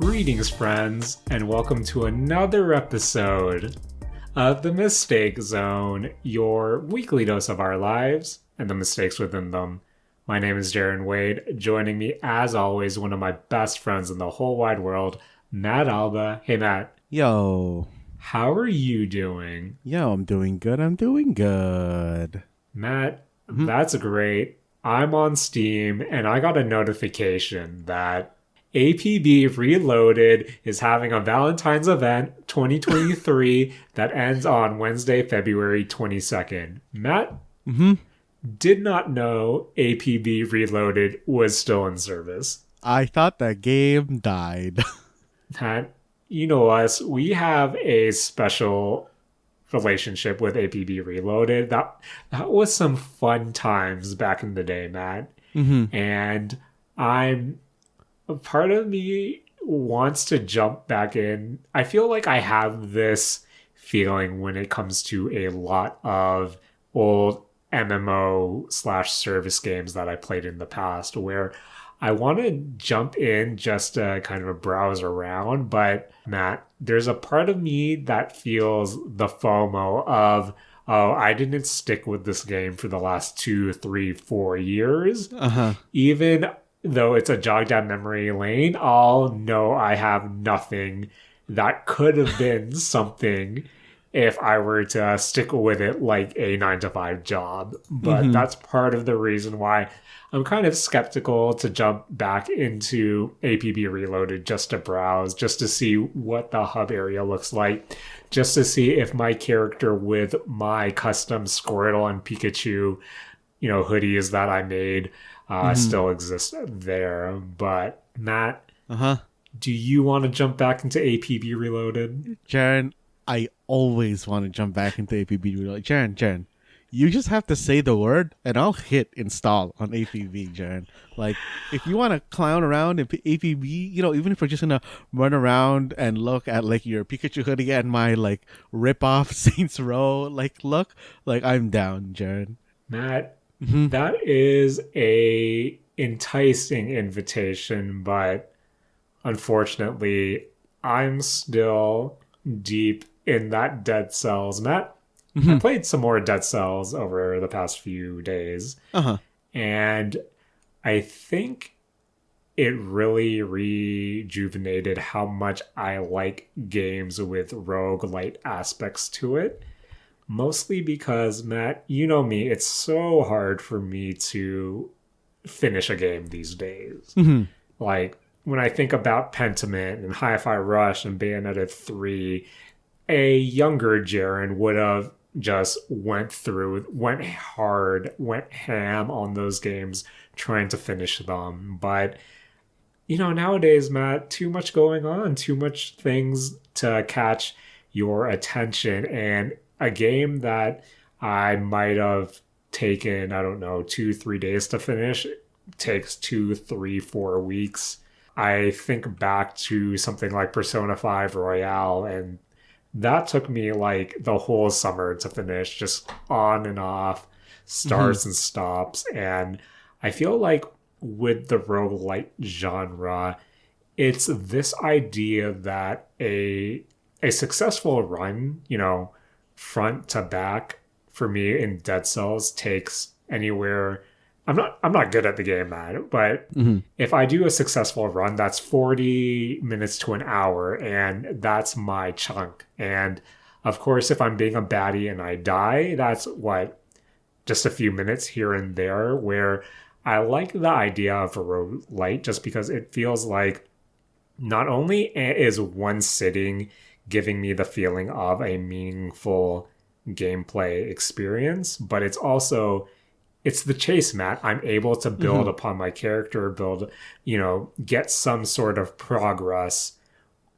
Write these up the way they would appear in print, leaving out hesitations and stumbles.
Greetings, friends, and welcome to another episode of The Mistake Zone, your weekly dose of our lives and the mistakes within them. My name is Jaren Wade. Joining me, as always, one of my best friends in the whole wide world, Matt Alba. Hey, Matt. Yo. How are you doing? Yo, I'm doing good. Matt, That's great. I'm on Steam, and I got a notification that APB Reloaded is having a Valentine's event 2023 that ends on Wednesday, February 22nd. Matt did not know APB Reloaded was still in service. I thought that game died. Matt, you know us, we have a special relationship with APB Reloaded. That was some fun times back in the day, Matt. And part of me wants to jump back in. I feel like I have this feeling when it comes to a lot of old MMO / service games that I played in the past, where I want to jump in just to kind of browse around. But Matt, there's a part of me that feels the FOMO of, oh, I didn't stick with this game for the last 2, 3, 4 years. Even though it's a jog down memory lane, I'll know I have nothing that could have been something if I were to stick with it like a 9-to-5 job. But that's part of the reason why I'm kind of skeptical to jump back into APB Reloaded just to browse, just to see what the hub area looks like, just to see if my character with my custom Squirtle and Pikachu, hoodies that I made still exists there. But Matt, do you want to jump back into APB Reloaded? Jaren, I always want to jump back into APB Reloaded. Jaren, you just have to say the word and I'll hit install on APB, Jaren. Like, if you want to clown around in APB, even if we're just gonna run around and look at like your Pikachu hoodie and my like rip-off Saints Row look, I'm down, Jaren. Matt, that is a enticing invitation, but unfortunately, I'm still deep in that Dead Cells. Matt, I played some more Dead Cells over the past few days, and I think it really rejuvenated how much I like games with roguelike aspects to it. Mostly because, Matt, you know me, it's so hard for me to finish a game these days. Like, when I think about Pentiment and Hi-Fi Rush and Bayonetta 3, a younger Jaren would have just went hard, went ham on those games trying to finish them. But, nowadays, Matt, too much going on, too much things to catch your attention, and a game that I might have taken, 2-3 days to finish takes 2, 3, 4 weeks. I think back to something like Persona 5 Royale, and that took me like the whole summer to finish, just on and off, starts and stops. And I feel like with the roguelike genre, it's this idea that a successful run, front to back for me in Dead Cells takes anywhere. I'm not good at the game, man, but if I do a successful run, that's 40 minutes to an hour, and that's my chunk. And of course, if I'm being a baddie and I die, that's just a few minutes here and there, where I like the idea of a roguelite just because it feels like not only is one sitting giving me the feeling of a meaningful gameplay experience, but it's the chase, Matt. I'm able to build upon my character, get some sort of progress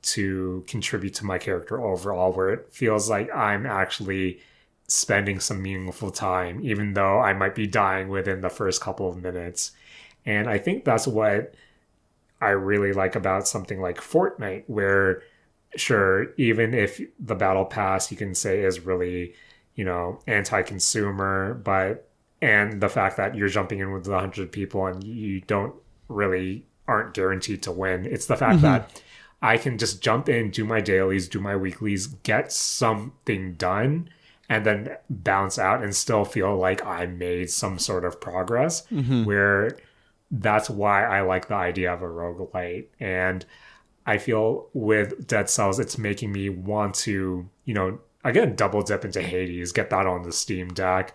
to contribute to my character overall, where it feels like I'm actually spending some meaningful time, even though I might be dying within the first couple of minutes. And I think that's what I really like about something like Fortnite, where sure, even if the battle pass you can say is really, anti-consumer, and the fact that you're jumping in with 100 people and you aren't guaranteed to win. It's the fact that I can just jump in, do my dailies, do my weeklies, get something done, and then bounce out and still feel like I made some sort of progress. Where that's why I like the idea of a roguelite. And I feel with Dead Cells, it's making me want to, again, double dip into Hades, get that on the Steam Deck.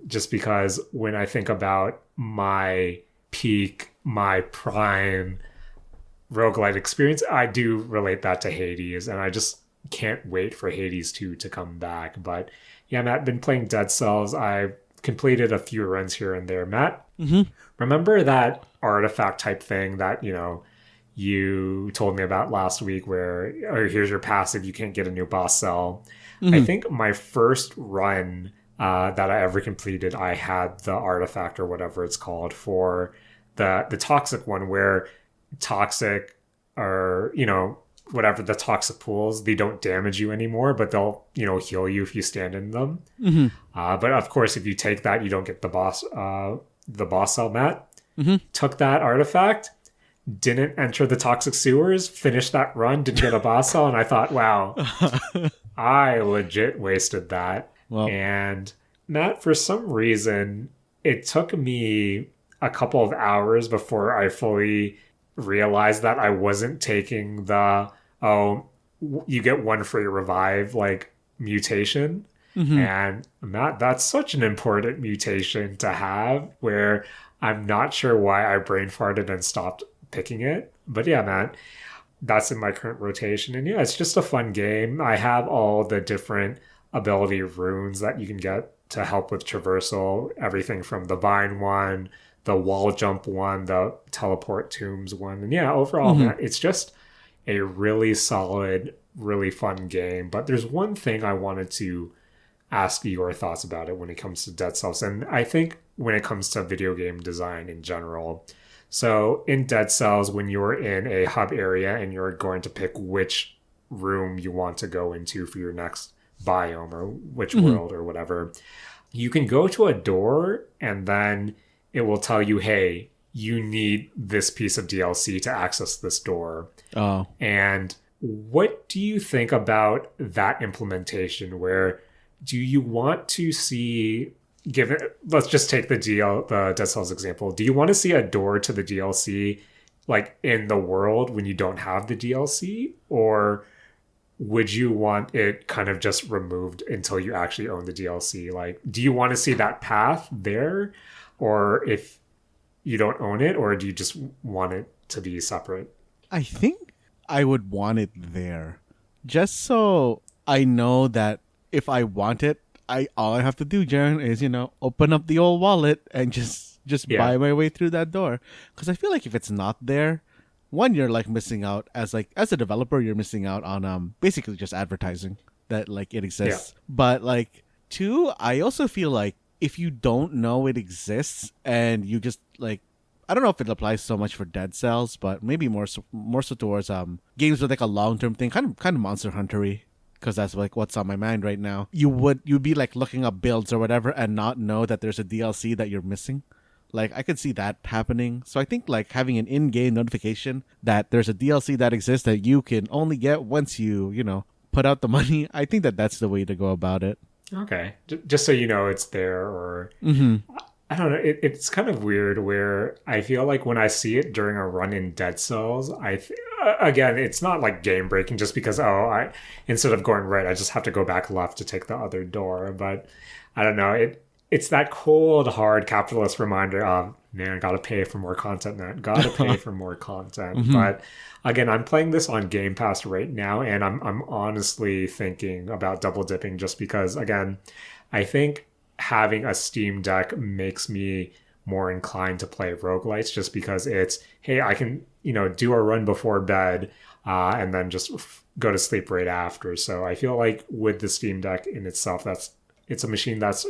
Just because when I think about my peak, my prime roguelite experience, I do relate that to Hades, and I just can't wait for Hades 2 to come back. But yeah, Matt, been playing Dead Cells. I completed a few runs here and there. Matt, remember that artifact type thing that, you told me about last week where, oh, here's your passive, you can't get a new boss cell. I think my first run that I ever completed, I had the artifact or whatever it's called for the toxic one, where toxic or, whatever the toxic pools, they don't damage you anymore, but they'll, heal you if you stand in them. But of course, if you take that, you don't get the boss cell, Matt. Took that artifact, didn't enter the toxic sewers, finished that run, didn't get a boss cell, and I thought, wow, I legit wasted that. Well, and Matt, for some reason, it took me a couple of hours before I fully realized that I wasn't taking the, you get one free revive, mutation. And Matt, that's such an important mutation to have, where I'm not sure why I brain farted and stopped picking it. But yeah, Matt, that's in my current rotation. And yeah, it's just a fun game. I have all the different ability runes that you can get to help with traversal, everything from the vine one, the wall jump one, the teleport tombs one. And yeah, overall, Matt, it's just a really solid, really fun game. But there's one thing I wanted to ask your thoughts about it when it comes to Dead Cells, and I think when it comes to video game design in general. So in Dead Cells, when you're in a hub area and you're going to pick which room you want to go into for your next biome or which world or whatever, you can go to a door and then it will tell you, hey, you need this piece of DLC to access this door. And what do you think about that implementation? Where do you want to see, let's just take the Dead Cells example. Do you want to see a door to the DLC in the world when you don't have the DLC? Or would you want it kind of just removed until you actually own the DLC? Do you want to see that path there? Or if you don't own it, or do you just want it to be separate? I think I would want it there, just so I know that if I want it, all I have to do, Jaren, is open up the old wallet and just buy my way through that door. Because I feel like if it's not there, one, you're missing out as a developer, you're missing out on basically just advertising that it exists. But two, I also feel like if you don't know it exists and you just I don't know if it applies so much for Dead Cells, but maybe more so towards games with a long-term thing, kind of Monster Hunter-y, because that's what's on my mind right now. You'd be looking up builds or whatever and not know that there's a DLC that you're missing. I could see that happening. So I think having an in-game notification that there's a DLC that exists that you can only get once you put out the money, I think that's the way to go about it. Okay. Just so you know it's there, or I don't know. It's kind of weird where I feel like when I see it during a run in Dead Cells, again, it's not game breaking just because, instead of going right, I just have to go back left to take the other door. But I don't know. It's that cold, hard capitalist reminder of, man, gotta pay for more content, man. Gotta pay for more content. But again, I'm playing this on Game Pass right now, and I'm honestly thinking about double dipping just because, again, I think having a Steam Deck makes me more inclined to play roguelites just because it's, hey, I can, do a run before bed and then just go to sleep right after. So I feel like with the Steam Deck in itself, it's a machine that's,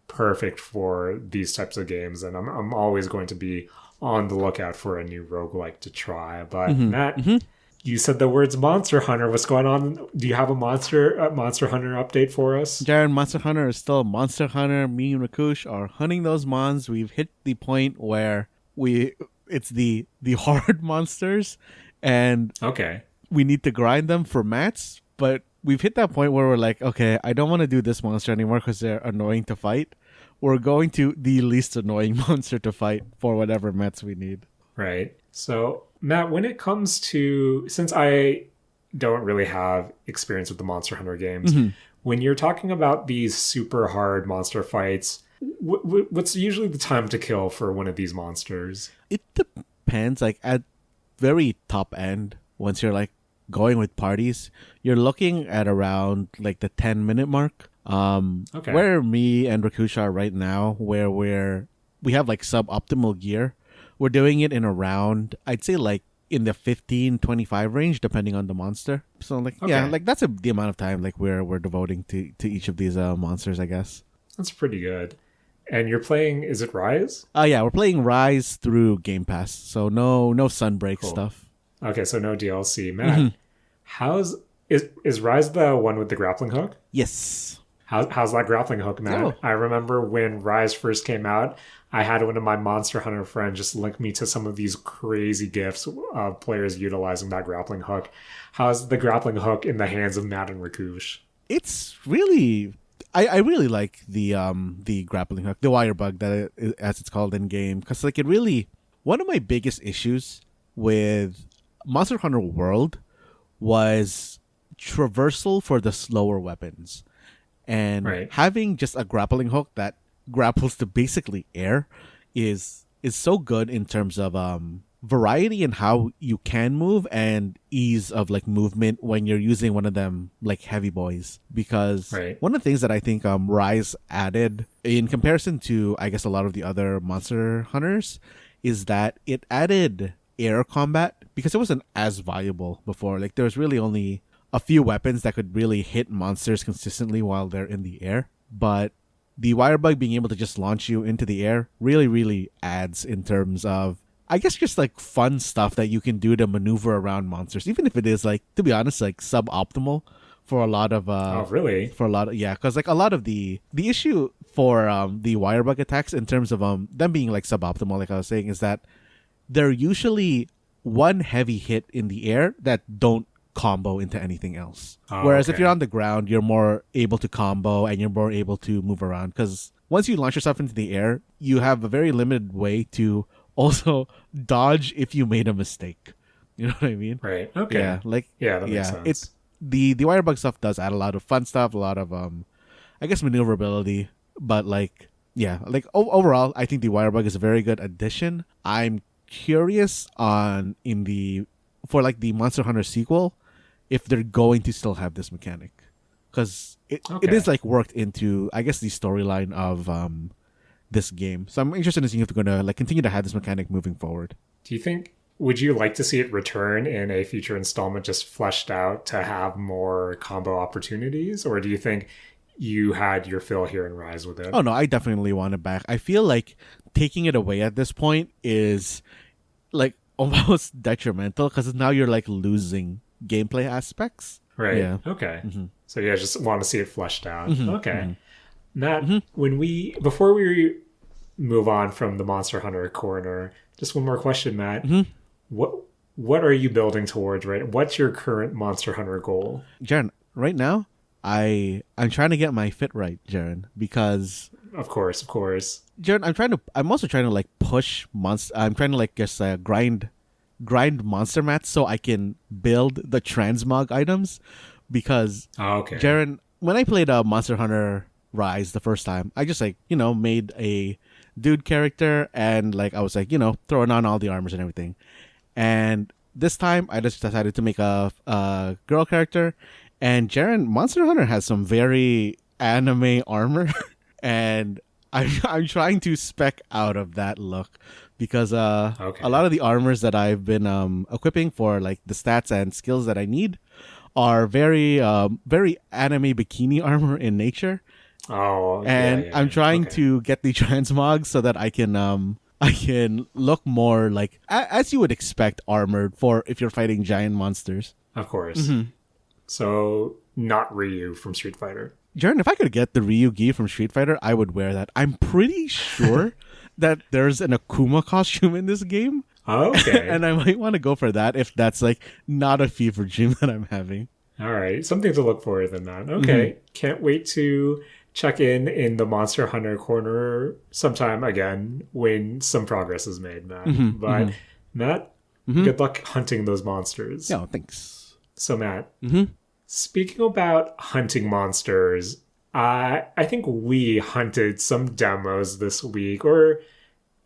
perfect for these types of games. And I'm always going to be on the lookout for a new roguelike to try. But Matt, you said the words Monster Hunter. What's going on? Do you have a Monster Hunter update for us? Jaren, Monster Hunter is still Monster Hunter. Me and Rakush are hunting those mons. We've hit the point where it's the hard monsters. and Okay. we need to grind them for mats, but we've hit that point where we're like, okay, I don't want to do this monster anymore because they're annoying to fight. We're going to the least annoying monster to fight for whatever mats we need. Right. So, Matt, when it comes to, since I don't really have experience with the Monster Hunter games, when you're talking about these super hard monster fights, what's usually the time to kill for one of these monsters? It depends. Like at very top end, once you're like going with parties, you're looking at around like the 10-minute mark. Okay. Where me and Rakusha are right now, where we have like suboptimal gear, we're doing it in around, I'd say like in the 15-25 range, depending on the monster. So like yeah, like that's the amount of time like we're devoting to each of these monsters, I guess. That's pretty good. And you're playing, is it Rise? Yeah, we're playing Rise through Game Pass, so no Sunbreak stuff. Okay, so no DLC. Matt, is Rise the one with the grappling hook? Yes. How's that grappling hook, Matt? Oh. I remember when Rise first came out, I had one of my Monster Hunter friends just link me to some of these crazy GIFs of players utilizing that grappling hook. How's the grappling hook in the hands of Matt and Rakush? It's really... I really like the grappling hook, the wire bug as it's called in game, because like it really, one of my biggest issues with Monster Hunter World was traversal for the slower weapons, and having just a grappling hook that grapples to basically air is so good in terms of variety in how you can move and ease of like movement when you're using one of them like heavy boys, because one of the things that I think Rise added in comparison to I guess a lot of the other Monster Hunters is that it added air combat, because it wasn't as valuable before. Like there was really only a few weapons that could really hit monsters consistently while they're in the air, but the wire bug being able to just launch you into the air really adds in terms of I guess just like fun stuff that you can do to maneuver around monsters, even if it is like, to be honest, like suboptimal for a lot of because like a lot of the issue for the wire bug attacks in terms of them being like suboptimal, like I was saying, is that they're usually one heavy hit in the air that don't combo into anything else. Whereas if you're on the ground, you're more able to combo and you're more able to move around, because once you launch yourself into the air, you have a very limited way to also dodge if you made a mistake. You know what I mean? Right. Okay. Yeah. Like that makes sense. It's the wire bug stuff does add a lot of fun stuff, a lot of I guess maneuverability, but like overall, I think the wire bug is a very good addition. I'm curious for like the Monster Hunter sequel if they're going to still have this mechanic, because it is like worked into I guess the storyline of this game. So I'm interested in seeing if they're going to like continue to have this mechanic moving forward. Do you think, would you like to see it return in a future installment just fleshed out to have more combo opportunities? Or do you think you had your fill here in Rise with it? Oh no, I definitely want it back. I feel like taking it away at this point is like almost detrimental, because now you're like losing gameplay aspects. Right. Yeah. Okay. So yeah, just want to see it fleshed out. Okay. Matt, before we move on from the Monster Hunter corner, just one more question, Matt. What are you building towards, right? What's your current Monster Hunter goal? Jaren, right now, I'm trying to get my fit right, Jaren, because of course. Jaren, I'm also trying to like push I'm trying to like just grind monster mats so I can build the transmog items, because Jaren, when I played Monster Hunter Rise the first time, I just like made a dude character and like I was like throwing on all the armors and everything, and this time I just decided to make a girl character. And Jaren, Monster Hunter has some very anime armor and I'm trying to spec out of that look, because a lot of the armors that I've been equipping for like the stats and skills that I need are very anime bikini armor in nature. I'm trying to get the transmog so that I can look more like as you would expect armored for if you're fighting giant monsters. Of course. So not Ryu from Street Fighter. Jaren, if I could get the Ryu gi from Street Fighter, I would wear that. I'm pretty sure that there's an Akuma costume in this game. Okay. And I might want to go for that if that's like not a fever dream that I'm having. All right. Something to look forward than that. Okay. Can't wait to check in the Monster Hunter corner sometime again when some progress is made, Matt. But Matt, good luck hunting those monsters. Yeah, thanks. So Matt, speaking about hunting monsters, I think we hunted some demos this week, or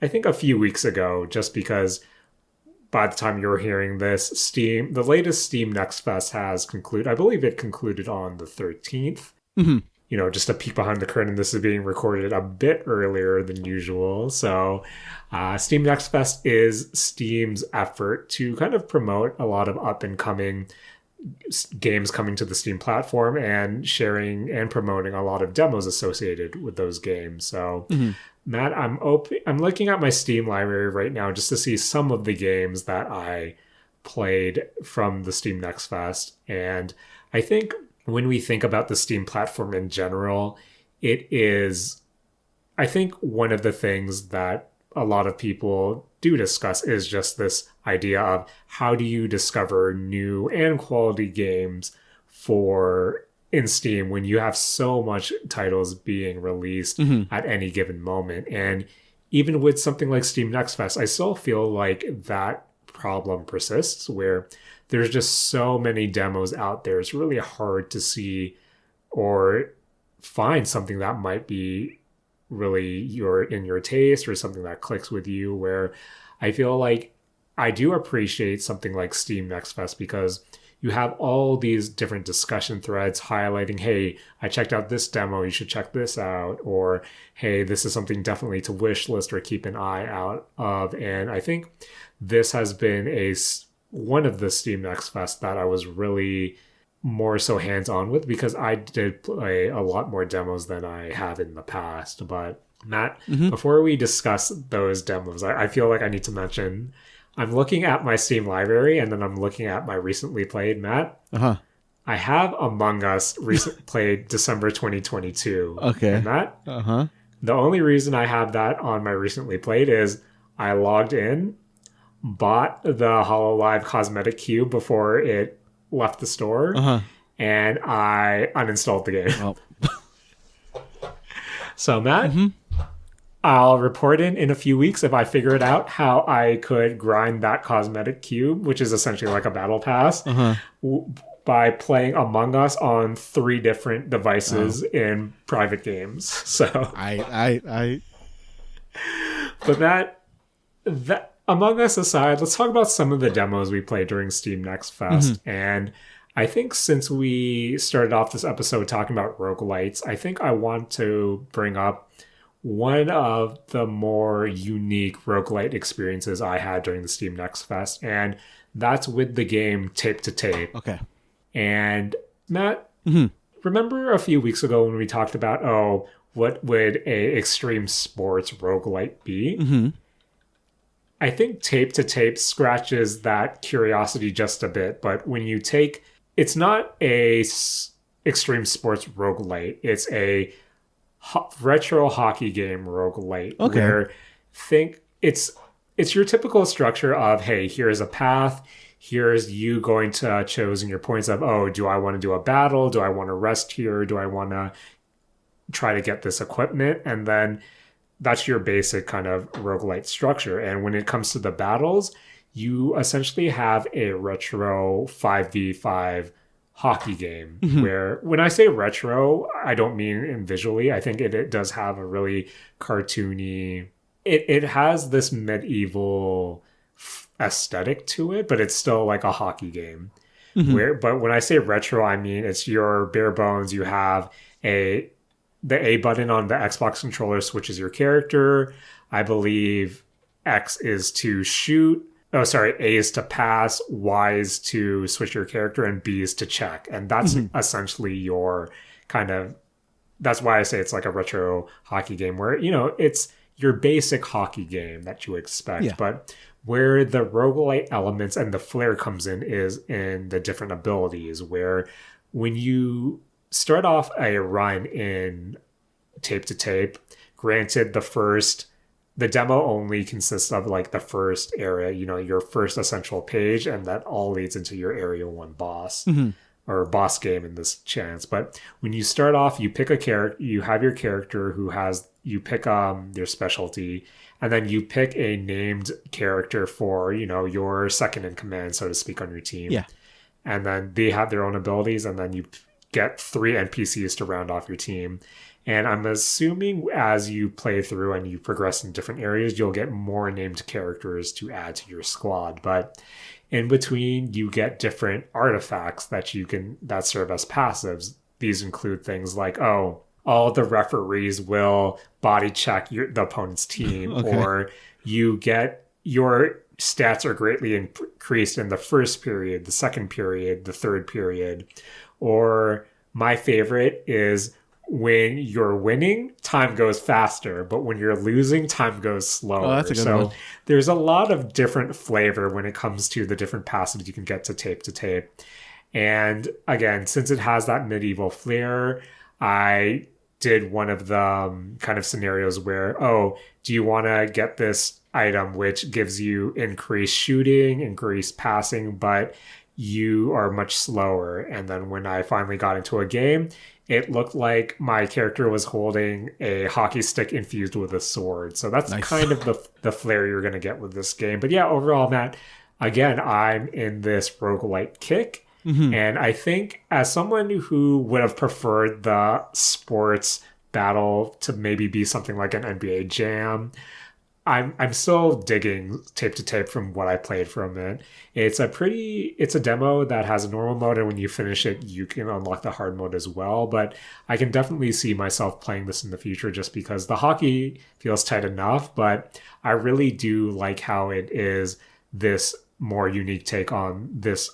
I think a few weeks ago, just because by the time you're hearing this, the latest Steam Next Fest has concluded. I believe it concluded on the 13th. You know, just a peek behind the curtain, this is being recorded a bit earlier than usual. So Steam Next Fest is Steam's effort to kind of promote a lot of up-and-coming games coming to the Steam platform and sharing and promoting a lot of demos associated with those games. So Matt, I'm looking at my Steam library right now just to see some of the games that I played from the Steam Next Fest. And I think when we think about the Steam platform in general, it is, I think one of the things that a lot of people do discuss is just this idea of how do you discover new and quality games in Steam when you have so much titles being released at any given moment. And even with something like Steam Next Fest, I still feel like that problem persists where there's just so many demos out there. It's really hard to see or find something that might be really in your taste or something that clicks with you, where I feel like I do appreciate something like Steam Next Fest because you have all these different discussion threads highlighting, hey, I checked out this demo, you should check this out, or hey, this is something definitely to wish list or keep an eye out of. And I think this has been one of the Steam Next Fest that I was really more so hands-on with because I did play a lot more demos than I have in the past. But Matt, before we discuss those demos, I feel like I need to mention I'm looking at my Steam library and then I'm looking at my recently played, Matt. I have Among Us played December 2022. Okay. And Matt, the only reason I have that on my recently played is I logged in, bought the HoloLive cosmetic cube before it left the store, and I uninstalled the game. So Matt, I'll report in a few weeks if I figure it out how I could grind that cosmetic cube, which is essentially like a battle pass, by playing Among Us on 3 different devices in private games. So but that Among Us aside, let's talk about some of the demos we played during Steam Next Fest. And I think since we started off this episode talking about roguelites, I think I want to bring up one of the more unique roguelite experiences I had during the Steam Next Fest, and that's with the game Tape to Tape. Okay. And Matt, remember a few weeks ago when we talked about, what would a extreme sports roguelite be? I think Tape to Tape scratches that curiosity just a bit, but when you it's not a extreme sports roguelite, it's a retro hockey game roguelite. Okay. Where it's your typical structure of, hey, here's a path, here's you going to choosing your points of, do I want to do a battle, do I want to rest here, do I want to try to get this equipment, and then that's your basic kind of roguelite structure. And when it comes to the battles, you essentially have a retro 5v5 hockey game where when I say retro, I don't mean visually. I think it does have a really cartoony, it has this medieval aesthetic to it, but it's still like a hockey game. But when I say retro, I mean it's your bare bones. You have the A button on the Xbox controller switches your character. I believe X is to shoot. A is to pass, Y is to switch your character, and B is to check. And that's essentially your that's why I say it's like a retro hockey game where, it's your basic hockey game that you expect. Yeah. But where the roguelite elements and the flair comes in is in the different abilities, where when you start off a run in Tape to Tape, granted the first the demo only consists of like the first area, your first essential page, and that all leads into your area 1 boss or boss game in this chance. But when you start off, you pick a character, you have your character you pick their specialty, and then you pick a named character for, your second in command, so to speak, on your team. Yeah. And then they have their own abilities, and then you get 3 NPCs to round off your team. And I'm assuming as you play through and you progress in different areas, you'll get more named characters to add to your squad. But in between, you get different artifacts that serve as passives. These include things like, all the referees will body check the opponent's team, Okay. or you get your stats are greatly increased in the first period, the second period, the third period. Or my favorite is, when you're winning, time goes faster, but when you're losing, time goes slower. Oh, that's a good one. There's a lot of different flavor when it comes to the different passives you can get to tape. And again, since it has that medieval flair, I did one of the kind of scenarios where, do you want to get this item which gives you increased shooting, increased passing, but you are much slower? And then when I finally got into a game, it looked like my character was holding a hockey stick infused with a sword. So that's Nice. kind of the flair you're going to get with this game. But yeah, overall, Matt, again, I'm in this roguelike kick. And I think as someone who would have preferred the sports battle to maybe be something like an NBA Jam, I'm still digging tape to tape from what I played from it. It's a demo that has a normal mode, and when you finish it, you can unlock the hard mode as well. But I can definitely see myself playing this in the future just because the hockey feels tight enough, but I really do like how it is this more unique take on this,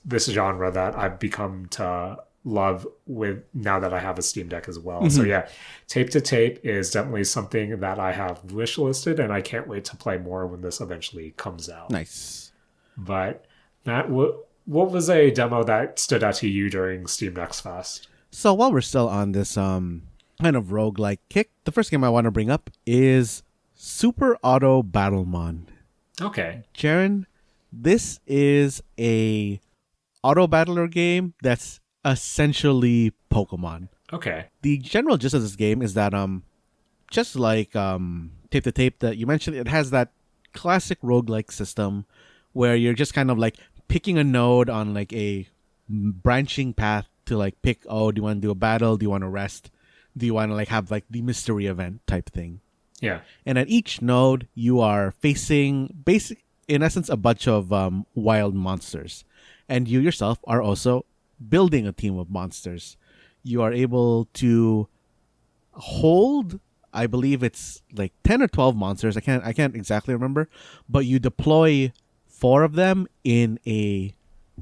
this genre that I've become to love with now that I have a Steam Deck as well. So yeah, tape to tape is definitely something that I have wishlisted, and I can't wait to play more when this eventually comes out. Nice. But Matt, what was a demo that stood out to you during Steam Next Fest? So while we're still on this kind of roguelike kick, the first game I want to bring up is Super Autobattlemon. Okay. Jaren, this is a Autobattler game that's essentially Pokemon. Okay. The general gist of this game is that just like tape to tape that you mentioned, it has that classic roguelike system where you're just kind of like picking a node on like a branching path to like pick, do you want to do a battle? Do you want to rest? Do you want to like have like the mystery event type thing? Yeah. And at each node, you are facing in essence, a bunch of wild monsters. And you yourself are also building a team of monsters. You are able to hold, I believe it's like 10 or 12 monsters. I can't exactly remember, but you deploy 4 of them in a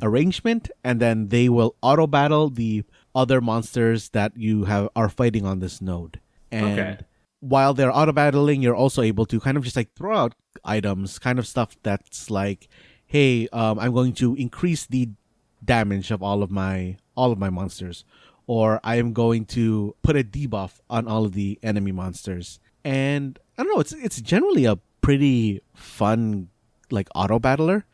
arrangement, and then they will auto battle the other monsters that you are fighting on this node. And while they're auto battling, you're also able to kind of just like throw out items, kind of stuff that's like, hey, I'm going to increase the damage of all of my monsters, or I am going to put a debuff on all of the enemy monsters. And I don't know, it's generally a pretty fun like auto battler.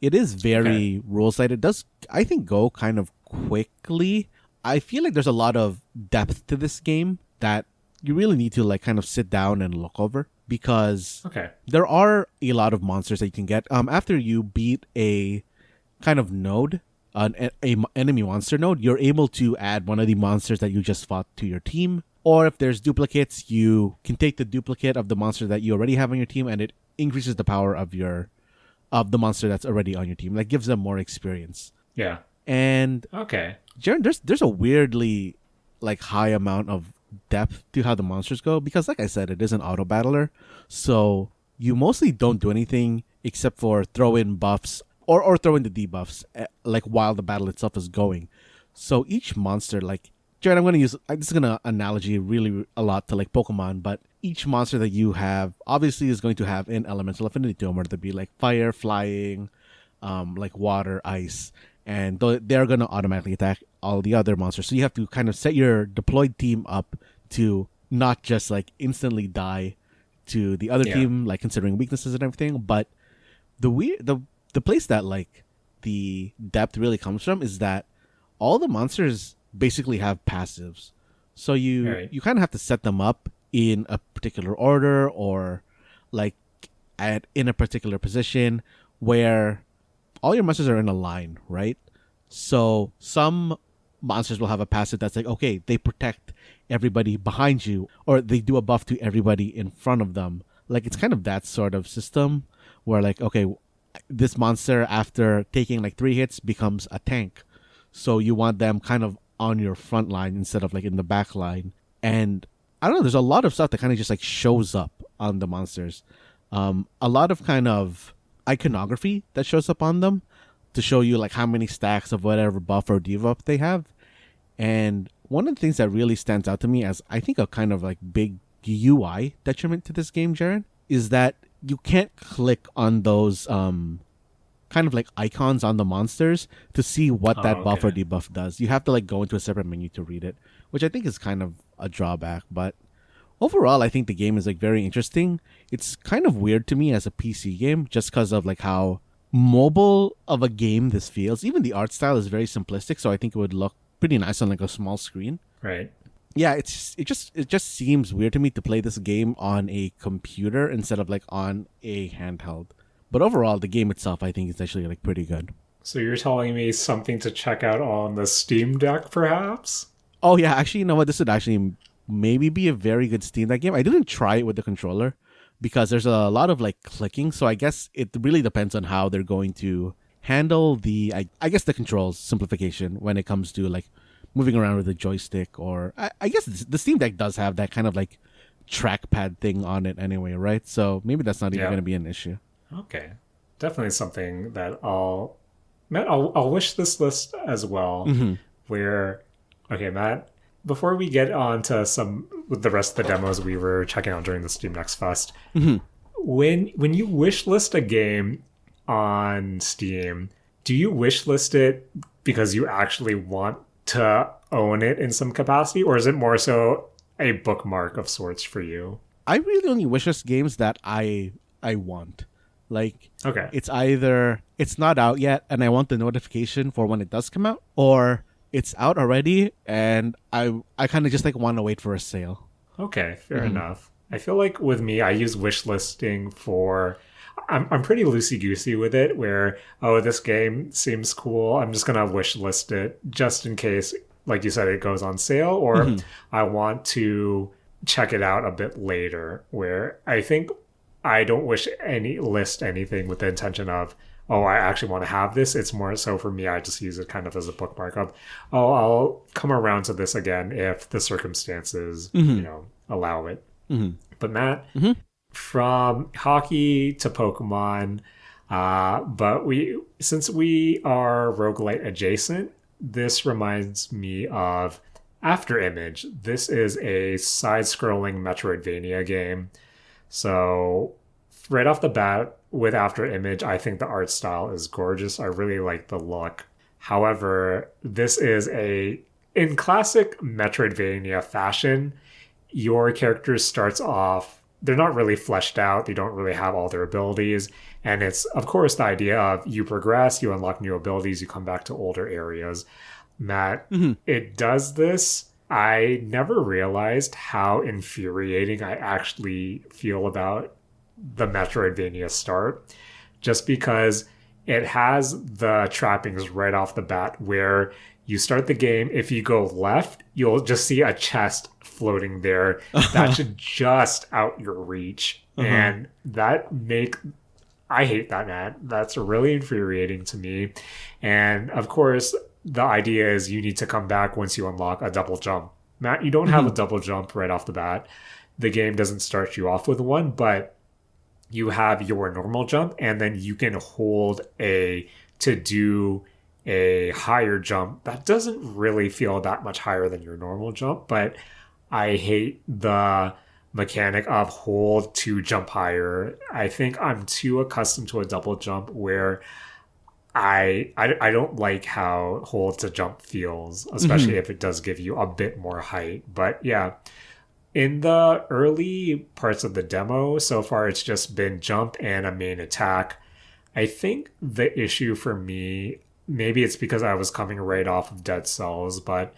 It is very rules light. It does, I think, go kind of quickly. I feel like there's a lot of depth to this game that you really need to like kind of sit down and look over, because there are a lot of monsters that you can get after you beat a kind of node, an enemy monster node. You're able to add one of the monsters that you just fought to your team, or if there's duplicates, you can take the duplicate of the monster that you already have on your team, and it increases the power of the monster that's already on your team. Like, gives them more experience. Yeah. And Jaren, there's a weirdly like high amount of depth to how the monsters go, because like I said, it is an auto battler, so you mostly don't do anything except for throw in buffs or throw in the debuffs like while the battle itself is going. So each monster, like Jared, I'm going to use this is going to analogy really a lot to like Pokemon, but each monster that you have obviously is going to have an elemental affinity to them, whether it be like fire, flying, like water, ice, and they're going to automatically attack all the other monsters. So you have to kind of set your deployed team up to not just like instantly die to the other team, like considering weaknesses and everything. But the place that like the depth really comes from is that all the monsters basically have passives. So you kind of have to set them up in a particular order or like in a particular position where all your monsters are in a line, right? So some monsters will have a passive that's like, okay, they protect everybody behind you, or they do a buff to everybody in front of them. Like, it's kind of that sort of system where like, okay, this monster after taking like 3 hits becomes a tank. So you want them kind of on your front line instead of like in the back line. And I don't know, there's a lot of stuff that kind of just like shows up on the monsters. A lot of kind of iconography that shows up on them to show you like how many stacks of whatever buff or debuff they have. And one of the things that really stands out to me as I think a kind of like big UI detriment to this game, Jaren, is that you can't click on those kind of like icons on the monsters to see what that buff or debuff does. You have to like go into a separate menu to read it, which I think is kind of a drawback. But overall, I think the game is like very interesting. It's kind of weird to me as a PC game just because of like how mobile of a game this feels. Even the art style is very simplistic, so I think it would look pretty nice on like a small screen. Right. Yeah, it just seems weird to me to play this game on a computer instead of like on a handheld. But overall, the game itself, I think, is actually like pretty good. So you're telling me something to check out on the Steam Deck, perhaps? Oh yeah, actually, you know what? This would actually maybe be a very good Steam Deck game. I didn't try it with the controller because there's a lot of like clicking. So I guess it really depends on how they're going to handle the I guess the controls simplification when it comes to like moving around with a joystick. Or I guess the Steam Deck does have that kind of like trackpad thing on it anyway, right? So maybe that's not even going to be an issue. Okay, definitely something that I'll wish this list as well. Mm-hmm. Where, okay, Matt, before we get on to some with the rest of the demos we were checking out during the Steam Next Fest, when you wish list a game on Steam, do you wish list it because you actually want to own it in some capacity, or is it more so a bookmark of sorts for you? I really only wish list games that I want. Like, okay, it's either it's not out yet and I want the notification for when it does come out, or it's out already and I kind of just like want to wait for a sale. Okay, fair enough. I feel like with me, I use wish listing for... I'm pretty loosey-goosey with it, where, oh, this game seems cool, I'm just going to wish list it just in case, like you said, it goes on sale, or I want to check it out a bit later, where I think I don't list anything with the intention of, oh, I actually want to have this. It's more so for me, I just use it kind of as a bookmark of, oh, I'll come around to this again if the circumstances, allow it. But Matt, from hockey to Pokemon, but since we are roguelite adjacent, this reminds me of Afterimage. This is a side-scrolling Metroidvania game. So right off the bat with Afterimage, I think the art style is gorgeous. I really like the look. However, this is in classic Metroidvania fashion, your character starts off, they're not really fleshed out. They don't really have all their abilities. And it's, of course, the idea of you progress, you unlock new abilities, you come back to older areas. Matt, it does this. I never realized how infuriating I actually feel about the Metroidvania start, just because it has the trappings right off the bat where you start the game, if you go left, you'll just see a chest floating there that should just out your reach. And I hate that, Matt. That's really infuriating to me. And of course, the idea is you need to come back once you unlock a double jump. Matt, you don't have a double jump right off the bat. The game doesn't start you off with one, but you have your normal jump, and then you can hold to do a higher jump that doesn't really feel that much higher than your normal jump. But I hate the mechanic of hold to jump higher. I think I'm too accustomed to a double jump where I don't like how hold to jump feels, especially if it does give you a bit more height. But yeah, In the early parts of the demo, so far it's just been jump and a main attack. I think the issue for me, maybe it's because I was coming right off of Dead Cells, but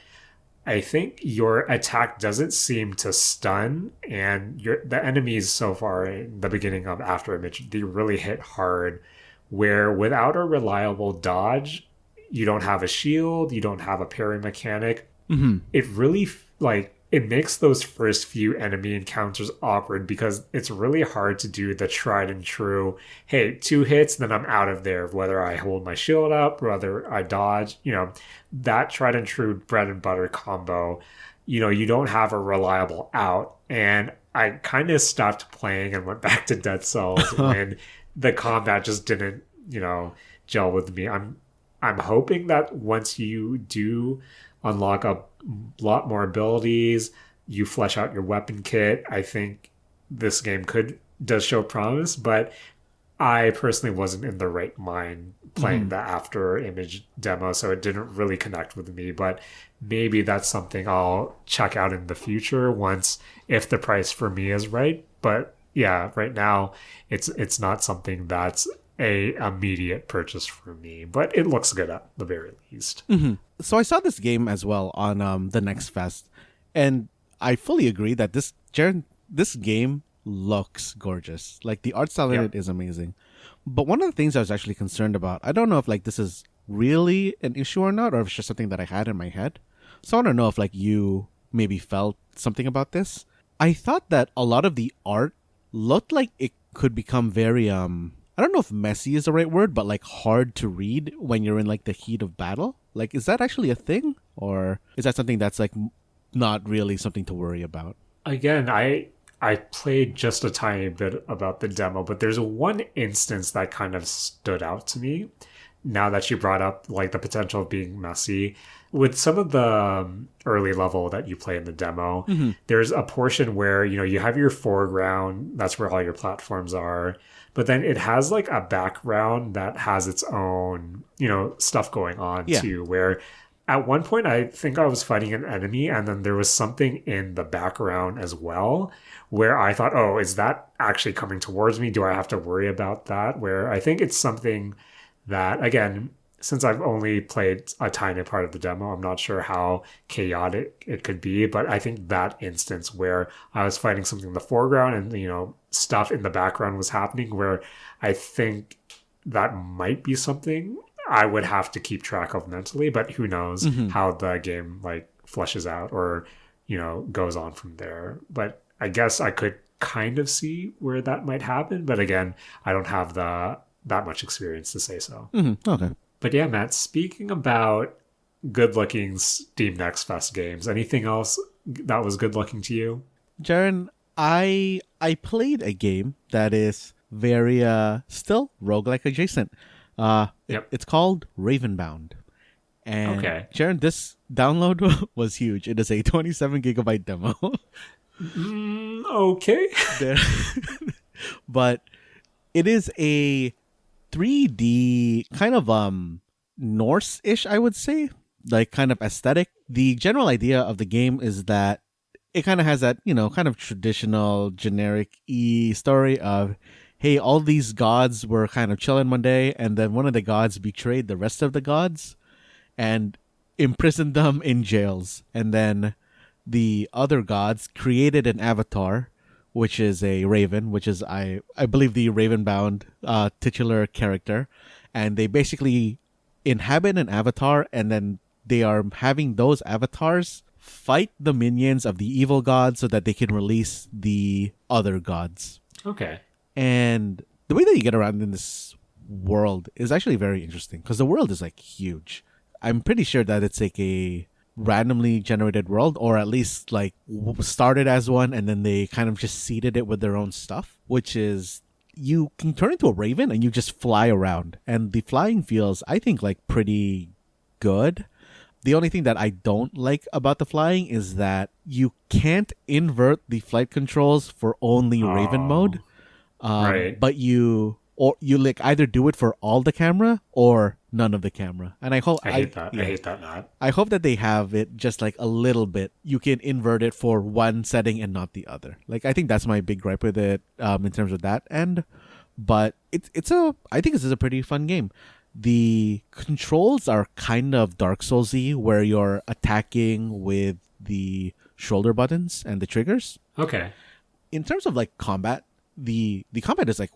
I think your attack doesn't seem to stun, and the enemies so far in the beginning of Afterimage, they really hit hard. Where without a reliable dodge, you don't have a shield, you don't have a parry mechanic. It really like it makes those first few enemy encounters awkward because it's really hard to do the tried and true, hey, 2 hits, then I'm out of there, whether I hold my shield up, whether I dodge, that tried and true bread and butter combo, you don't have a reliable out. And I kind of stopped playing and went back to Dead Cells when the combat just didn't, gel with me. I'm hoping that once you do unlock a lot more abilities, you flesh out your weapon kit, I think this game does show promise, but I personally wasn't in the right mind playing the After Image demo, so it didn't really connect with me. But maybe that's something I'll check out in the future if the price for me is right. But yeah, right now it's not something that's a immediate purchase for me, but it looks good at the very least. So I saw this game as well on the Next Fest, and I fully agree that this game looks gorgeous. Like the art style in it is amazing. But one of the things I was actually concerned about, I don't know if like this is really an issue or not, or if it's just something that I had in my head. So I want to know if like you maybe felt something about this. I thought that a lot of the art looked like it could become very I don't know if messy is the right word, but like hard to read when you're in like the heat of battle. Like, is that actually a thing? Or is that something that's like not really something to worry about? Again, I played just a tiny bit about the demo, but there's one instance that kind of stood out to me now that you brought up like the potential of being messy. With some of the early level that you play in the demo, there's a portion where, you have your foreground, that's where all your platforms are, but then it has like a background that has its own, stuff going on too, where at one point I think I was fighting an enemy and then there was something in the background as well where I thought, oh, is that actually coming towards me? Do I have to worry about that? Where I think it's something that, again, since I've only played a tiny part of the demo, I'm not sure how chaotic it could be, but I think that instance where I was fighting something in the foreground and, stuff in the background was happening, where I think that might be something I would have to keep track of mentally, but who knows how the game like fleshes out or, goes on from there. But I guess I could kind of see where that might happen, but again, I don't have that much experience to say so. Okay. But yeah, Matt, speaking about good-looking Steam Next Fest games, anything else that was good-looking to you? Jaren, I played a game that is very still roguelike adjacent. It's called Ravenbound. And Jaren, this download was huge. It is a 27 gigabyte demo. Okay. But it is a 3D kind of Norse-ish, I would say, like kind of aesthetic. The general idea of the game is that it kind of has that, kind of traditional generic-y story of, hey, all these gods were kind of chilling one day, and then one of the gods betrayed the rest of the gods and imprisoned them in jails. And then the other gods created an avatar, which is a raven, which is, I believe, the Ravenbound titular character. And they basically inhabit an avatar, and then they are having those avatars fight the minions of the evil gods so that they can release the other gods. Okay. And the way that you get around in this world is actually very interesting because the world is like huge. I'm pretty sure that it's like a randomly generated world, or at least like started as one and then they kind of just seeded it with their own stuff, which is you can turn into a raven and you just fly around, and the flying feels, I think, like pretty good. The only thing that I don't like about the flying is that you can't invert the flight controls for only Raven mode. Right. But you or you like either do it for all the camera or none of the camera. And I hope I hate that. I hate that not. I hope that they have it just like a little bit. You can invert it for one setting and not the other. Like I think that's my big gripe with it in terms of that end. But I think this is a pretty fun game. The controls are kind of Dark Souls-y, where you're attacking with the shoulder buttons and the triggers. Okay. In terms of like combat, the combat is like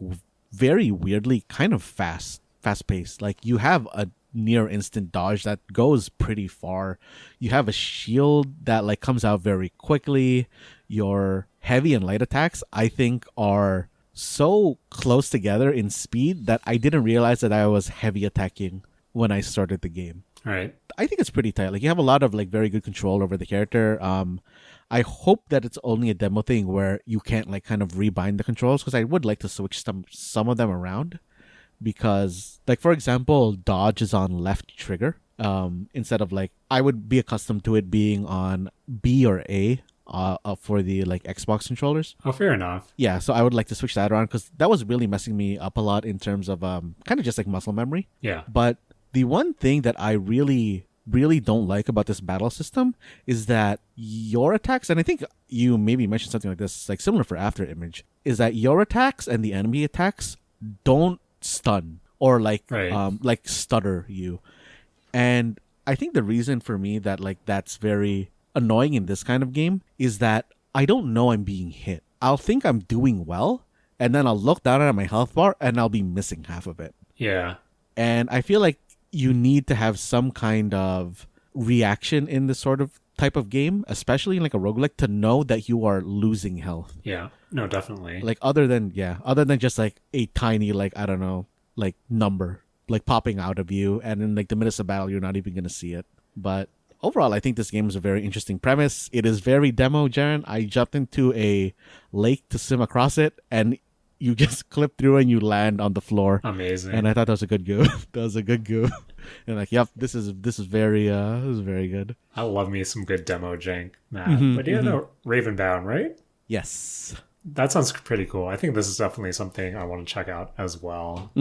very weirdly kind of fast paced. Like you have a near instant dodge that goes pretty far. You have a shield that like comes out very quickly. Your heavy and light attacks, I think, are so close together in speed that I didn't realize that I was heavy attacking when I started the game. Right. I think it's pretty tight. Like you have a lot of like very good control over the character. I hope that it's only a demo thing where you can't like kind of rebind the controls, because I would like to switch some of them around, because like for example, dodge is on left trigger instead of like I would be accustomed to it being on B or A for the like Xbox controllers. Oh, fair enough. Yeah, so I would like to switch that around, because that was really messing me up a lot in terms of kind of just like muscle memory. Yeah. But the one thing that I really don't like about this battle system is that your attacks, and I think you maybe mentioned something like this, like similar for Afterimage, is that your attacks and the enemy attacks don't stun or like like stutter you. And I think the reason for me that like that's very annoying in this kind of game is that I don't know I'm being hit. I'll think I'm doing well, and then I'll look down at my health bar and I'll be missing half of it. Yeah. And I feel like you need to have some kind of reaction in this sort of type of game, especially in like a roguelike, to know that you are losing health. Yeah. No, definitely. Like other than just like a tiny, like, I don't know, like number like popping out of you, and in like the midst of battle you're not even gonna see it. But overall, I think this game is a very interesting premise. It is very demo, Jaren. I jumped into a lake to swim across it, and you just clip through and you land on the floor. Amazing. And I thought that was a good goof. That was a good goof. And like, yep, this is very good. I love me some good demo jank, Matt. But yeah, no, Ravenbound, right? Yes. That sounds pretty cool. I think this is definitely something I want to check out as well.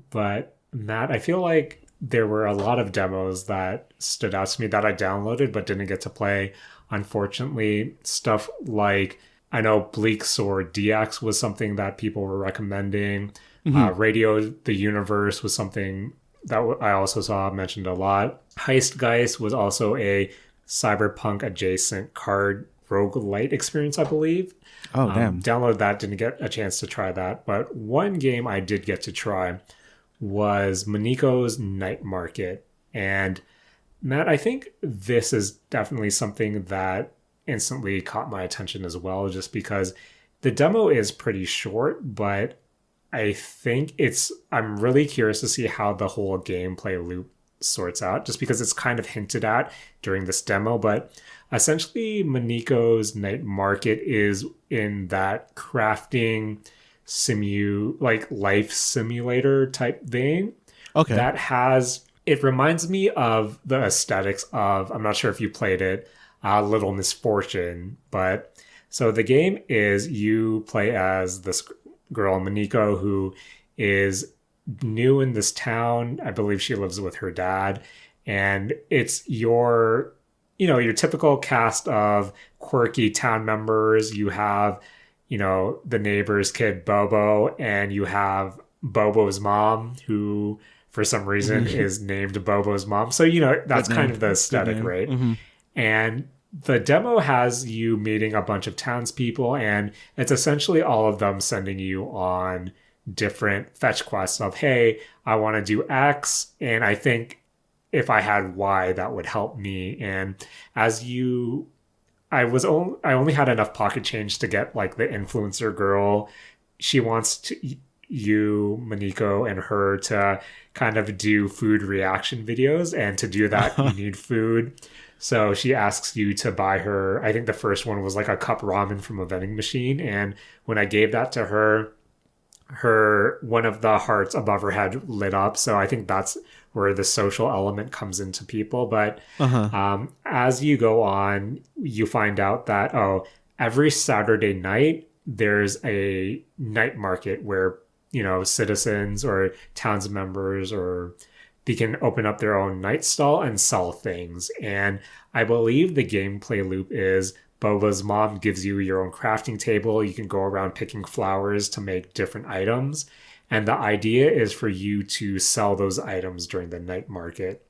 But Matt, I feel like there were a lot of demos that stood out to me that I downloaded but didn't get to play. Unfortunately, stuff like, I know Bleak Sword DX was something that people were recommending. Radio the Universe was something that I also saw mentioned a lot. Heistgeist was also a cyberpunk adjacent card roguelite experience, I believe. Oh, damn. Downloaded that, didn't get a chance to try that. But one game I did get to try was Mineko's Night Market. And Matt, I think this is definitely something that instantly caught my attention as well, just because the demo is pretty short, but I think I'm really curious to see how the whole gameplay loop sorts out, just because it's kind of hinted at during this demo. But essentially, Mineko's Night Market is in that crafting life simulator type vein. Okay. It reminds me of the aesthetics of, I'm not sure if you played it, Little Misfortune. But so the game is, you play as this girl, Mineko, who is new in this town. I believe she lives with her dad. And it's your typical cast of quirky town members. You have, the neighbor's kid, Bobo, and you have Bobo's mom, who for some reason is named Bobo's mom. So, that's kind of the aesthetic, right? And the demo has you meeting a bunch of townspeople, and it's essentially all of them sending you on different fetch quests of, hey, I want to do X, and I think if I had Y, that would help me. And I only had enough pocket change to get like the influencer girl. She wants you, Mineko, and her to kind of do food reaction videos, and to do that you need food. So she asks you to buy her, I think the first one was like a cup ramen from a vending machine. And when I gave that to her, one of the hearts above her head lit up. So I think that's where the social element comes into people. But as you go on, you find out that, every Saturday night, there's a night market where citizens or towns members, or they can open up their own night stall and sell things. And I believe the gameplay loop is Boba's mom gives you your own crafting table. You can go around picking flowers to make different items. And the idea is for you to sell those items during the night market.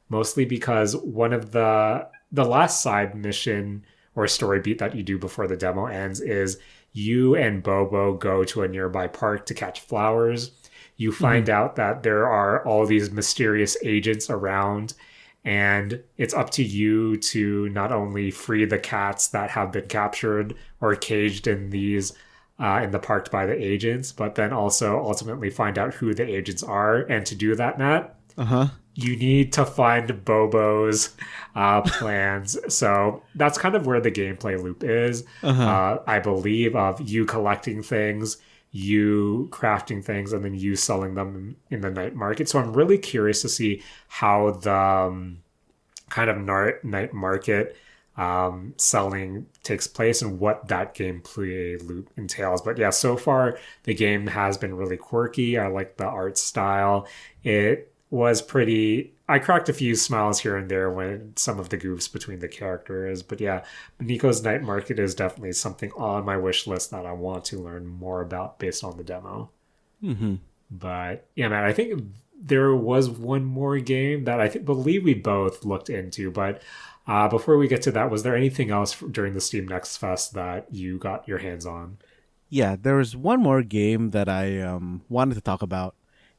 Mostly because one of the last side mission or story beat that you do before the demo ends is you and Bobo go to a nearby park to catch flowers. You find out that there are all these mysterious agents around, and it's up to you to not only free the cats that have been captured or caged in these in the park by the agents, but then also ultimately find out who the agents are. And to do that, Matt, you need to find Bobo's plans. So that's kind of where the gameplay loop is. I believe of you collecting things, you crafting things, and then you selling them in the night market. So I'm really curious to see how the kind of night market selling takes place and what that gameplay loop entails. But yeah, so far the game has been really quirky. I like the art style. It was pretty... I cracked a few smiles here and there when some of the goofs between the characters. But yeah, Mineko's Night Market is definitely something on my wish list that I want to learn more about based on the demo. But yeah, man, I think there was one more game that I believe we both looked into. But before we get to that, was there anything else during the Steam Next Fest that you got your hands on? Yeah, there was one more game that I wanted to talk about.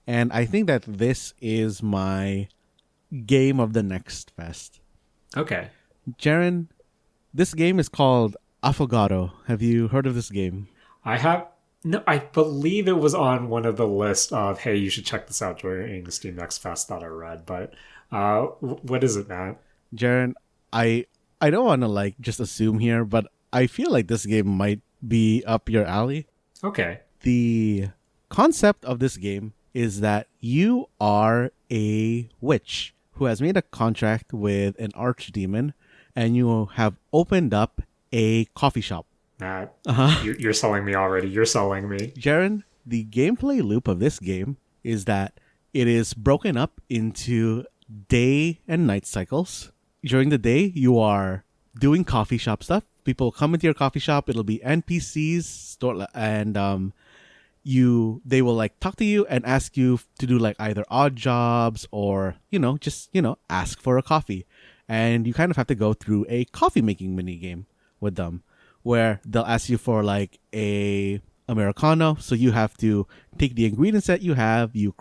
And I think that this is my game of the Next Fest. Okay. Jaren, this game is called Affogato. Have you heard of this game? I have. No, I believe it was on one of the lists of, hey, you should check this out during the Steam Next Fest that I read. But what is it, Matt? Jaren, I don't want to just assume here, but I feel like this game might be up your alley. Okay. The concept of this game is that you are a witch who has made a contract with an archdemon, and you have opened up a coffee shop. Matt, you're selling me already. You're selling me. Jaren, the gameplay loop of this game is that it is broken up into day and night cycles. During the day, you are doing coffee shop stuff. People come into your coffee shop. It'll be NPCs, and they will talk to you and ask you to do either odd jobs or just ask for a coffee, and you kind of have to go through a coffee making mini game with them where they'll ask you for a Americano. So you have to take the ingredients that you have, you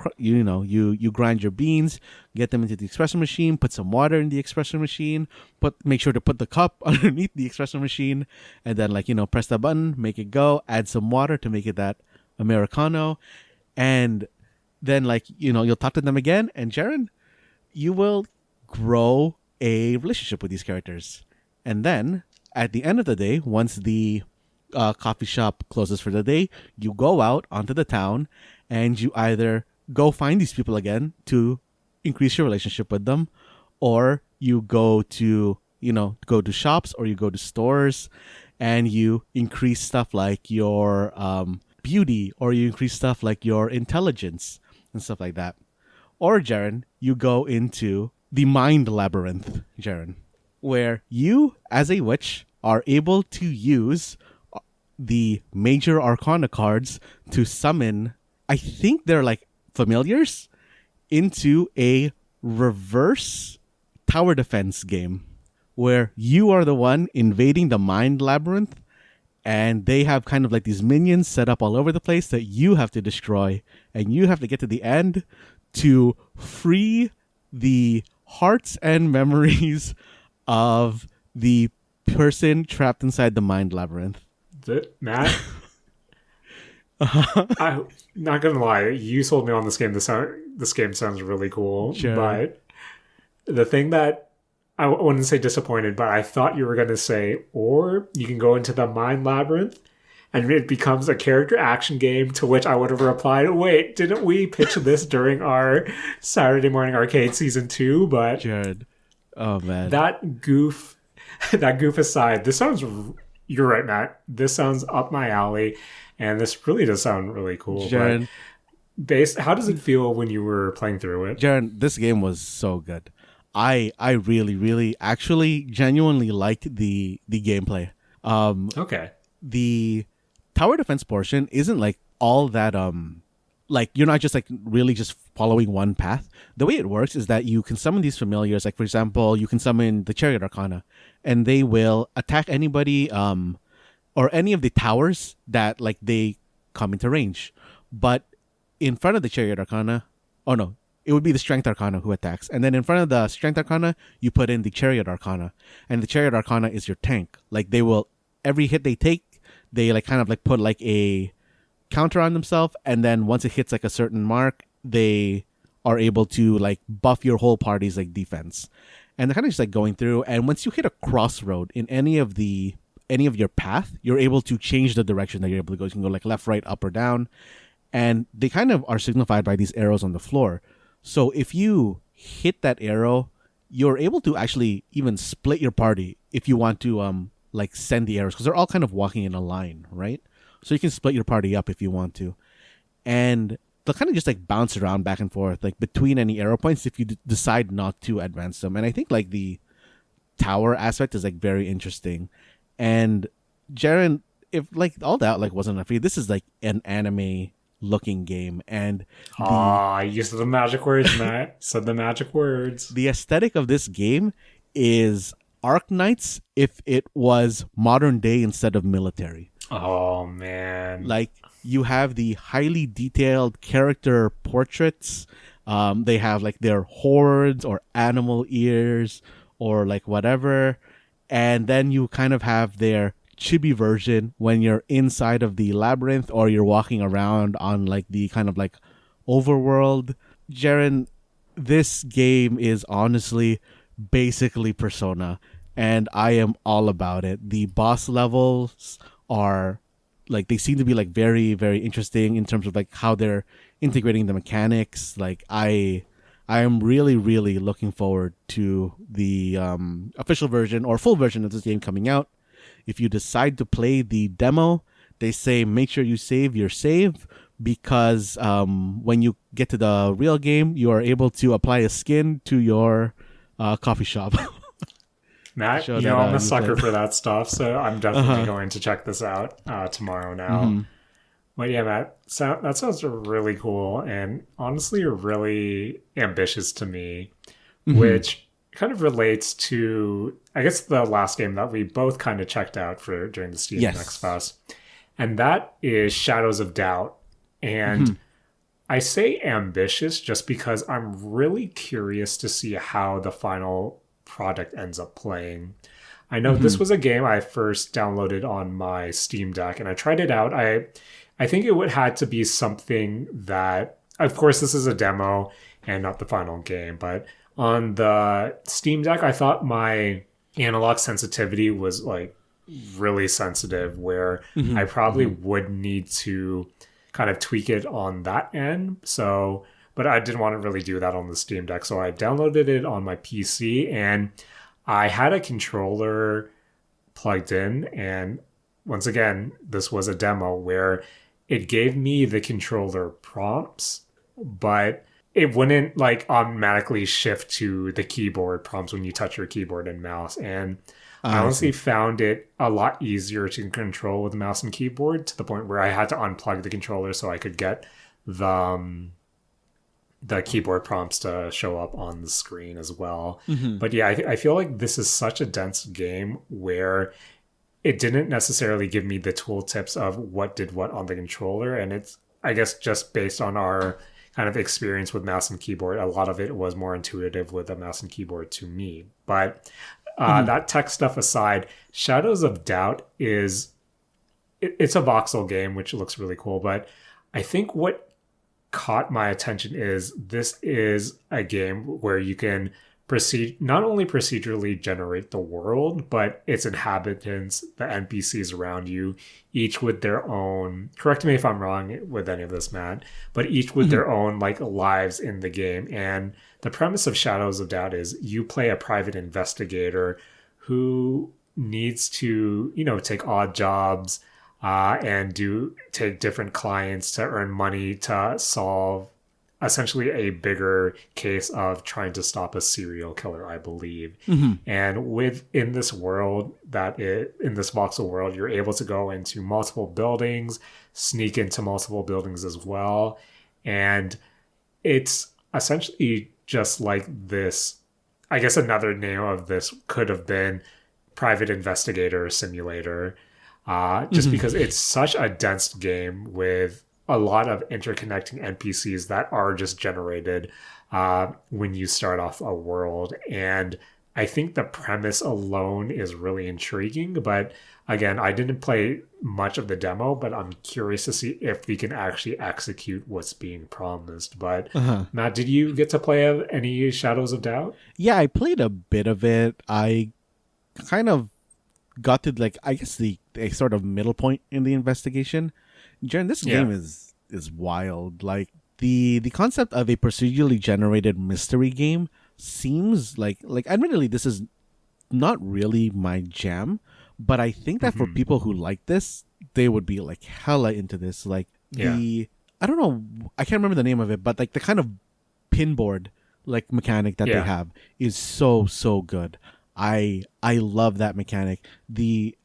grind your beans, get them into the espresso machine, put some water in the espresso machine, make sure to put the cup underneath the espresso machine, and then press the button, make it go, add some water to make it that Americano, and then you'll talk to them again, and Jaren, you will grow a relationship with these characters. And then at the end of the day, once the coffee shop closes for the day, you go out onto the town and you either go find these people again to increase your relationship with them, or you go to shops, or you go to stores and you increase stuff like your beauty, or you increase stuff like your intelligence and stuff like that. Or Jaren, you go into the mind labyrinth, Jaren, where you as a witch are able to use the major arcana cards to summon, I think they're familiars, into a reverse tower defense game where you are the one invading the mind labyrinth, and they have kind of these minions set up all over the place that you have to destroy, and you have to get to the end to free the hearts and memories of the person trapped inside the mind labyrinth. Matt, I'm not gonna lie, you sold me on this game. This game sounds really cool, sure. But the thing that I wouldn't say disappointed, but I thought you were going to say, or you can go into the mind labyrinth and it becomes a character action game, to which I would have replied, wait, didn't we pitch this during our Saturday Morning Arcade Season 2? But Jared, oh man. That goof aside, this sounds you're right, Matt. This sounds up my alley, and this really does sound really cool. Jaren, How does it feel when you were playing through it? Jaren, this game was so good. I really, really, actually, genuinely liked the gameplay. Okay. The tower defense portion isn't like all that like you're not just like really just following one path. The way it works is that you can summon these familiars. Like for example, you can summon the Chariot Arcana, and they will attack anybody or any of the towers that like they come into range. But in front of the Chariot Arcana, oh no, it would be the Strength Arcana who attacks. And then in front of the Strength Arcana, you put in the Chariot Arcana. And the Chariot Arcana is your tank. Like they will, every hit they take, they like kind of like put like a counter on themselves. And then once it hits like a certain mark, they are able to like buff your whole party's like defense. And they're kind of just like going through. And once you hit a crossroad in any of your path, you're able to change the direction that you're able to go. You can go like left, right, up, or down. And they kind of are signified by these arrows on the floor. So if you hit that arrow, you're able to actually even split your party if you want to like send the arrows, because they're all kind of walking in a line, right? So you can split your party up if you want to. And they'll kind of just like bounce around back and forth like between any arrow points if you decide not to advance them. And I think like the tower aspect is like very interesting. And Jaren, if like all that like wasn't enough for you, this is like an anime looking game, and you said the magic words, Matt. Said the magic words. The aesthetic of this game is Arknights if it was modern day instead of military. Oh man. Like you have the highly detailed character portraits. They have like their horns or animal ears or like whatever, and then you kind of have their chibi version when you're inside of the labyrinth or you're walking around on like the kind of like overworld. Jaren, this game is honestly basically Persona, and I am all about it. The boss levels are like, they seem to be like very, very interesting in terms of like how they're integrating the mechanics. Like I am really, really looking forward to the official version or full version of this game coming out. If you decide to play the demo, they say make sure you save your save, because when you get to the real game, you are able to apply a skin to your coffee shop. Matt, you know I'm a sucker for that stuff, so I'm definitely going to check this out tomorrow now. Mm-hmm. But yeah, Matt, that sounds really cool and honestly really ambitious to me, which kind of relates to, I guess, the last game that we both kind of checked out for during the Steam Next Fest, and that is Shadows of Doubt. And I say ambitious just because I'm really curious to see how the final product ends up playing. I know this was a game I first downloaded on my Steam Deck, and I tried it out. I think it would had to be something that, of course, this is a demo and not the final game, but on the Steam Deck, I thought my analog sensitivity was like really sensitive, where I probably would need to kind of tweak it on that end. So, but I didn't want to really do that on the Steam Deck. So I downloaded it on my PC, and I had a controller plugged in. And once again, this was a demo where it gave me the controller prompts, but it wouldn't like automatically shift to the keyboard prompts when you touch your keyboard and mouse. And I honestly found it a lot easier to control with mouse and keyboard, to the point where I had to unplug the controller so I could get the keyboard prompts to show up on the screen as well. But yeah, I feel like this is such a dense game where it didn't necessarily give me the tooltips of what did what on the controller. And it's, I guess, just based on our kind of experience with mouse and keyboard, a lot of it was more intuitive with a mouse and keyboard to me. But that tech stuff aside, Shadows of Doubt it's a voxel game, which looks really cool. But I think what caught my attention is this is a game where you can not only procedurally generate the world, but its inhabitants, the NPCs around you, each with their own, correct me if I'm wrong with any of this, Matt, but each with their own like lives in the game. And the premise of Shadows of Doubt is you play a private investigator who needs to, take odd jobs and take different clients to earn money to solve essentially a bigger case of trying to stop a serial killer, I believe. And within this world in this voxel world, you're able to go into multiple buildings, sneak into multiple buildings as well. And it's essentially just like this. I guess another name of this could have been Private Investigator Simulator, just because it's such a dense game with a lot of interconnecting NPCs that are just generated when you start off a world. And I think the premise alone is really intriguing. But again, I didn't play much of the demo, but I'm curious to see if we can actually execute what's being promised. But Matt, did you get to play any Shadows of Doubt? Yeah, I played a bit of it. I kind of got to I guess a sort of middle point in the investigation. Jaren, this game is wild. Like the concept of a procedurally generated mystery game seems like admittedly this is not really my jam, but I think that for people who like this, they would be like hella into this. Like I don't know, I can't remember the name of it, but like the kind of pinboard like mechanic that they have is so good. I love that mechanic. The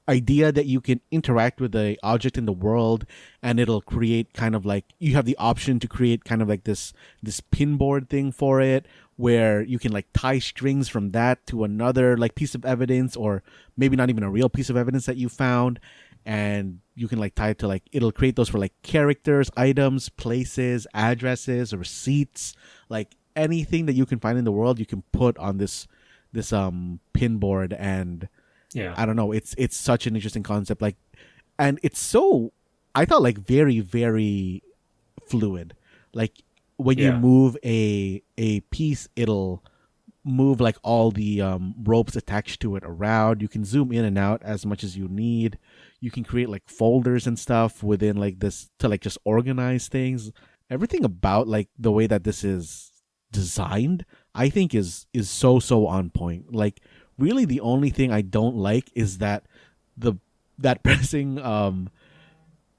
idea that you can interact with the object in the world and it'll create kind of like, you have the option to create kind of like this pinboard thing for it, where you can like tie strings from that to another like piece of evidence, or maybe not even a real piece of evidence that you found, and you can like tie it to like, it'll create those for like characters, items, places, addresses, receipts, like anything that you can find in the world you can put on this pinboard. And I don't know, it's such an interesting concept, like, and it's so, I thought, like very, very fluid. Like when you move a piece, it'll move like all the ropes attached to it around. You can zoom in and out as much as you need. You can create like folders and stuff within like this to like just organize things. Everything about like the way that this is designed, I think is so on point. Like really the only thing I don't like is that that pressing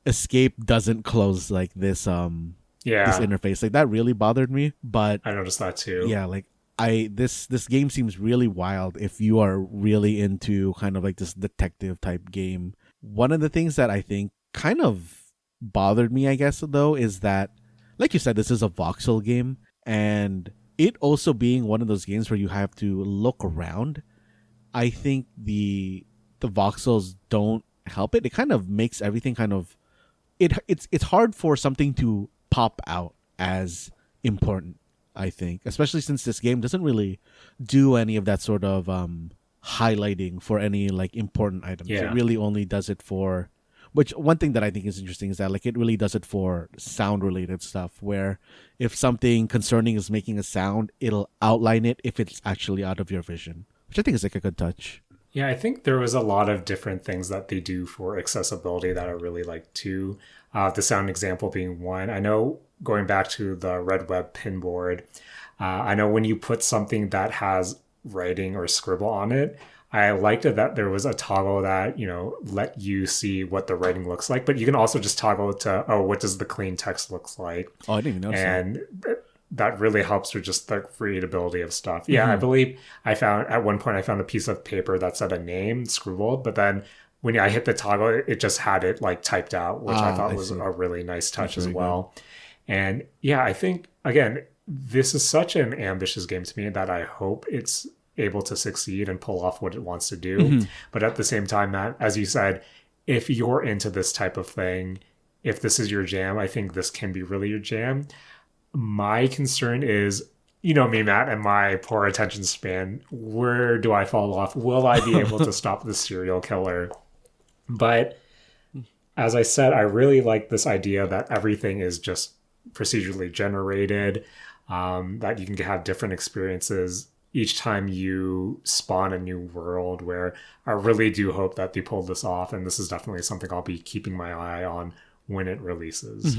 escape doesn't close like this this interface. Like that really bothered me. But I noticed that too. Yeah, like this game seems really wild if you are really into kind of like this detective type game. One of the things that I think kind of bothered me, I guess, though, is that, like you said, this is a voxel game, and it also being one of those games where you have to look around. I think the voxels don't help it. It kind of makes everything kind of it's hard for something to pop out as important, I think, especially since this game doesn't really do any of that sort of highlighting for any like important items. It really only does it for, which one thing that I think is interesting is that like it really does it for sound related stuff, where if something concerning is making a sound, it'll outline it if it's actually out of your vision, which I think is like a good touch. Yeah, I think there was a lot of different things that they do for accessibility that I really like too. The sound example being one. I know, going back to the Red Web pinboard, I know when you put something that has writing or scribble on it, I liked it that there was a toggle that, let you see what the writing looks like, but you can also just toggle to, what does the clean text looks like? Oh, I didn't even notice that. That really helps with just the readability of stuff. Yeah, I believe at one point I found a piece of paper that said a name scribbled, but then when I hit the toggle, it just had it like typed out, which I thought was a really nice touch as well. Good. And yeah, I think, again, this is such an ambitious game to me that I hope it's able to succeed and pull off what it wants to do. But at the same time, Matt, as you said, if you're into this type of thing, if this is your jam, I think this can be really your jam. My concern is, me, Matt, and my poor attention span. Where do I fall off? Will I be able to stop the serial killer? But as I said, I really like this idea that everything is just procedurally generated, that you can have different experiences each time you spawn a new world, where I really do hope that they pull this off. And this is definitely something I'll be keeping my eye on when it releases.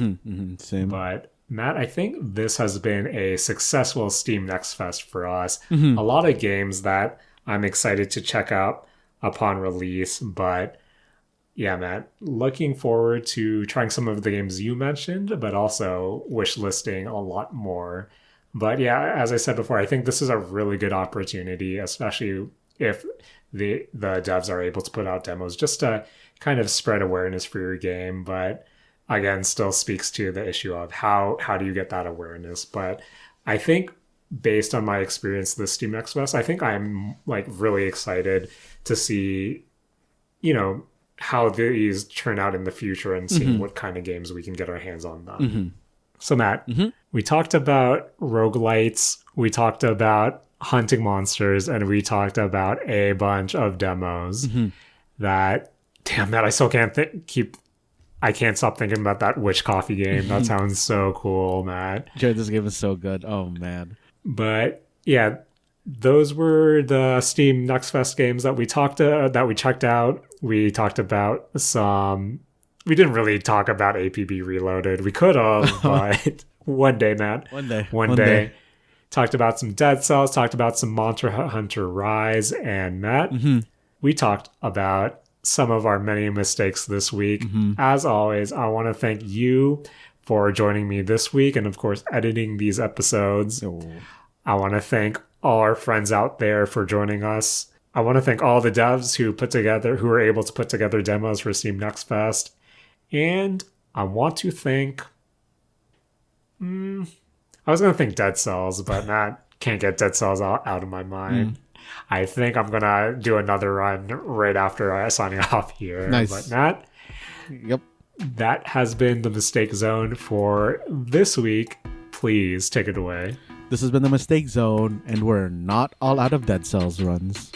Same. But Matt, I think this has been a successful Steam Next Fest for us. A lot of games that I'm excited to check out. upon release. But yeah, Matt, looking forward to trying some of the games you mentioned, but also wish listing a lot more. But yeah, as I said before, I think this is a really good opportunity, especially if the devs are able to put out demos just to kind of spread awareness for your game. But again, still speaks to the issue of how do you get that awareness. But I think based on my experience this Steam Next Fest, I think I'm like really excited to see, how these turn out in the future and seeing what kind of games we can get our hands on them. So Matt, we talked about roguelites, we talked about hunting monsters, and we talked about a bunch of demos that, damn Matt, I still can't I can't stop thinking about that witch coffee game. That sounds so cool, Matt. Jared, this game is so good. Oh man. But yeah, those were the Steam Next Fest games that we checked out. We talked about some. We didn't really talk about APB Reloaded. We could have, but one day, Matt. One day. Talked about some Dead Cells. Talked about some Monster Hunter Rise, and Matt. We talked about some of our many mistakes this week. As always, I want to thank you for joining me this week, and of course, editing these episodes. I want to thank all our friends out there for joining us. I want to thank all the devs who were able to put together demos for Steam Next Fest. And I want to thank... I was going to thank Dead Cells, but Matt can't get Dead Cells out of my mind. I think I'm going to do another run right after signing off here. Nice. But Matt, Yep. that has been the Mistake Zone for this week. Please take it away. This has been the Mistake Zone, and we're not all out of Dead Cells runs.